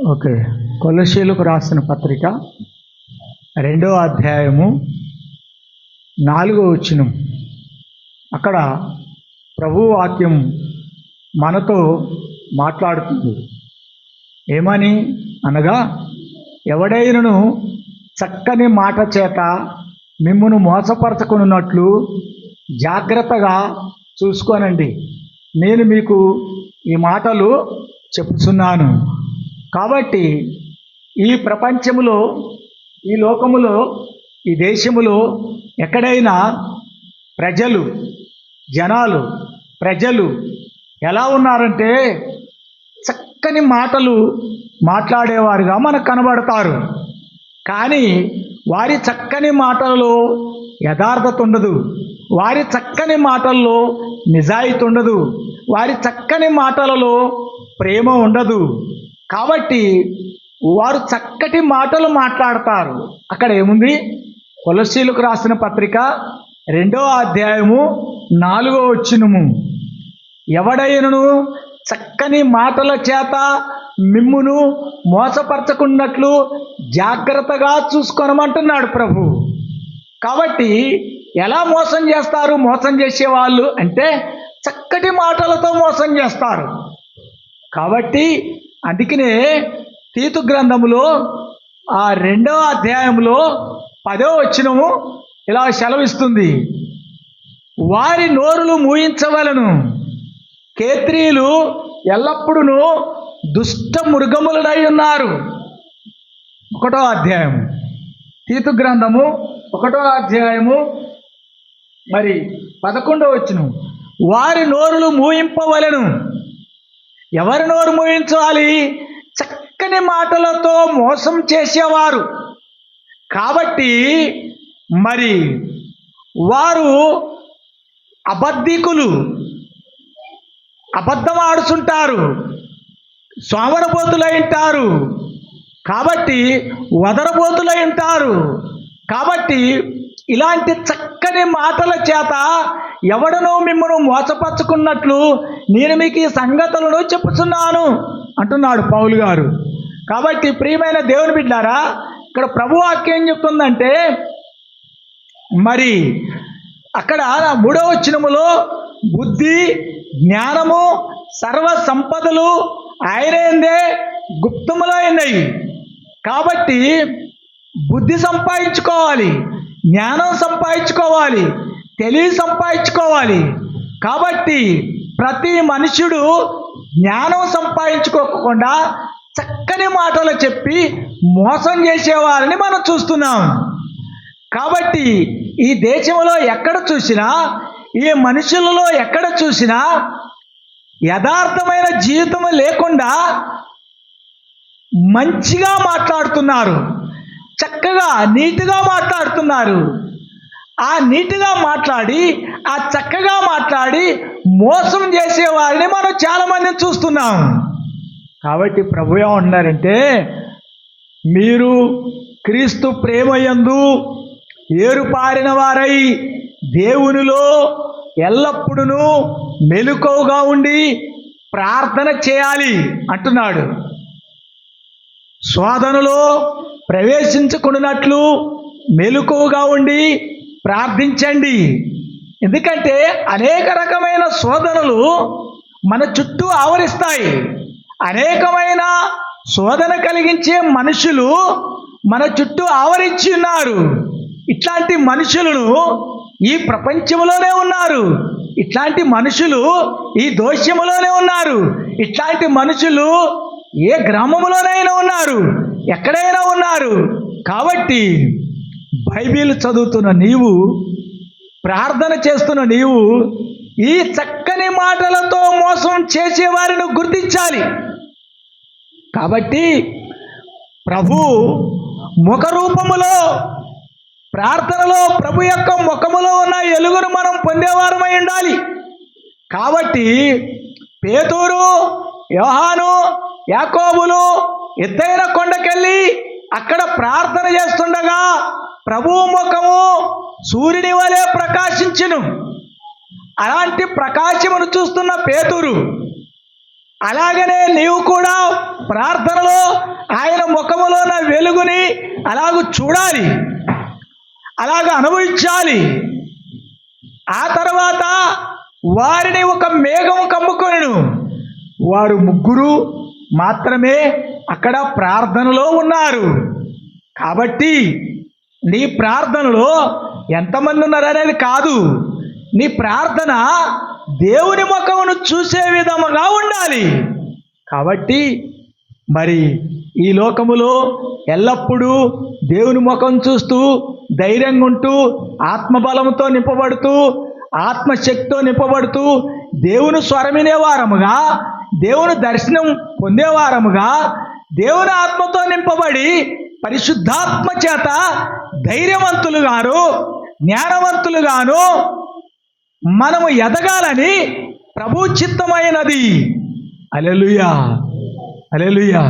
Okay. కొలస్సీలకు రాసిన పత్రిక 2వ అధ్యాయము 4వ వచనం. అక్కడ ప్రభు వాక్యం మనతో మాట్లాడుతుంది. ఏమని అనగా, ఎవడైనను చక్కని మాట చేత మిమ్మును మోసపరచుకున్నట్లు జాగ్రత్తగా చూసుకోనండి. నేను మీకు ఈ మాటలు చెప్తున్నాను. కాబట్టి ఈ ప్రపంచములో, ఈ లోకములో, ఈ దేశములో ఎక్కడైనా ప్రజలు ఎలా ఉన్నారంటే చక్కని మాటలు మాట్లాడేవారుగా మనకు కనబడతారు. కానీ వారి చక్కని మాటలలో యథార్థత ఉండదు. వారి చక్కని మాటల్లో నిజాయితీ ఉండదు. వారి చక్కని మాటలలో ప్రేమ ఉండదు. కాబట్టి వారు చక్కటి మాటలు మాట్లాడతారు. అక్కడ ఏముంది? కొలస్సీలకు రాసిన పత్రిక 2వ అధ్యాయము 4వ వచనము. ఎవడైనను చక్కని మాటల చేత మిమ్మును మోసపరచకున్నట్లు జాగ్రత్తగా చూసుకోనమంటున్నాడు ప్రభు. కాబట్టి ఎలా మోసం చేస్తారు? మోసం చేసేవాళ్ళు అంటే చక్కటి మాటలతో మోసం చేస్తారు. కాబట్టి అందుకనే తీతు గ్రంథములో 2వ అధ్యాయంలో 10వ వచనము ఇలా సెలవిస్తుంది: వారి నోరులు మూయించవలను, కేత్రీయులు ఎల్లప్పుడూ దుష్ట మృగములై ఉన్నారు. 1వ అధ్యాయం తీతు గ్రంథము 1వ అధ్యాయము 11వ వచనం. వారి నోరులు మూయింపవలెను. ఎవరి నోరు మూయించాలి? చక్కని మాటలతో మోసం చేసేవారు. కాబట్టి వారు అబద్ధికులు, అబద్ధం ఆడుతుంటారు, సోమరబోతులై ఉంటారు. కాబట్టి వదరబోతులై ఉంటారు. కాబట్టి ఇలాంటి చక్కని మాటల చేత ఎవడనో మిమ్మల్ని మోసపరుచుకున్నట్లు నేను మీకు ఈ సంగతులను చెప్పుచున్నాను అంటున్నాడు పౌలు గారు. కాబట్టి ప్రియమైన దేవుని బిడ్డారా, ఇక్కడ ప్రభు వాక్యం ఏం చెప్తుందంటే, అక్కడ 3వ వచనములో బుద్ధి, జ్ఞానము, సర్వ సంపదలు ఆయనదే గుప్తములైనవి. కాబట్టి బుద్ధి సంపాదించుకోవాలి, జ్ఞానం సంపాదించుకోవాలి, తెలివి సంపాదించుకోవాలి. కాబట్టి ప్రతి మనుషుడు జ్ఞానం సంపాదించుకోకుండా చక్కని మాటలు చెప్పి మోసం చేసేవారిని మనం చూస్తున్నాం. కాబట్టి ఈ దేశంలో ఎక్కడ చూసినా, ఈ మనుషులలో ఎక్కడ చూసినా యథార్థమైన జీవితం లేకుండా మంచిగా మాట్లాడుతున్నారు, చక్కగా నీట్గా మాట్లాడుతున్నారు. ఆ నీట్గా మాట్లాడి, ఆ చక్కగా మాట్లాడి మోసం చేసేవారిని మనం చాలామందిని చూస్తున్నాం. కాబట్టి ప్రభు ఏమంటున్నారంటే, మీరు క్రీస్తు ప్రేమయందు ఏరుపారిన వారై దేవునిలో ఎల్లప్పుడూ మెలకువగా ఉండి ప్రార్థన చేయాలి అంటున్నాడు. శోధనలో ప్రవేశించకుండానట్లు మెలకువగా ఉండి ప్రార్థించండి. ఎందుకంటే అనేక రకమైన శోధనలు మన చుట్టూ ఆవరిస్తాయి. అనేకమైన శోధన కలిగించే మనుషులు మన చుట్టూ ఆవరించి ఉన్నారు. ఇట్లాంటి మనుషులను ఈ ప్రపంచంలోనే ఉన్నారు. ఇట్లాంటి మనుషులు ఈ దేశంలోనే ఉన్నారు. ఇట్లాంటి మనుషులు ఏ గ్రామంలోనైనా ఉన్నారు, ఎక్కడైనా ఉన్నారు. కాబట్టి బైబిల్ చదువుతున్న నీవు, ప్రార్థన చేస్తున్న నీవు ఈ చక్కని మాటలతో మోసం చేసేవారిని గుర్తించాలి. కాబట్టి ప్రభు ముఖ రూపములో, ప్రార్థనలో ప్రభు యొక్క ముఖములో ఉన్న వెలుగును మనం పొందేవారమై ఉండాలి. కాబట్టి పేతురు, యోహాను, యాకోబులు ఎత్తైన కొండకెళ్ళి అక్కడ ప్రార్థన చేస్తుండగా ప్రభువు ముఖము సూర్యుని వలె ప్రకాశించును. అలాంటి ప్రకాశమును చూస్తున్న పేతురు, అలాగనే నీవు కూడా ప్రార్థనలో ఆయన ముఖములోన వెలుగుని అలాగ చూడాలి, అలాగ అనుభవించాలి. ఆ తర్వాత వారిని ఒక మేఘము కమ్ముకొనెను. వారు ముగ్గురు మాత్రమే అక్కడ ప్రార్థనలో ఉన్నారు. కాబట్టి నీ ప్రార్థనలో ఎంతమంది ఉన్నారనేది కాదు, నీ ప్రార్థన దేవుని ముఖమును చూసే విధముగా ఉండాలి. కాబట్టి మరి ఈ లోకములో ఎల్లప్పుడూ దేవుని ముఖం చూస్తూ ధైర్యంగా ఉంటూ ఆత్మబలంతో నింపబడుతూ ఆత్మశక్తితో నింపబడుతూ దేవుని స్వరం వినేవారముగా, దేవుని దర్శనం పొందేవారముగా, దేవుని ఆత్మతో నింపబడి పరిశుద్ధాత్మ చేత ధైర్యవంతులుగాను జ్ఞానవంతులుగాను మనము ఎదగాలని ప్రభు చిత్తమైనది. హల్లెలూయా, హల్లెలూయా.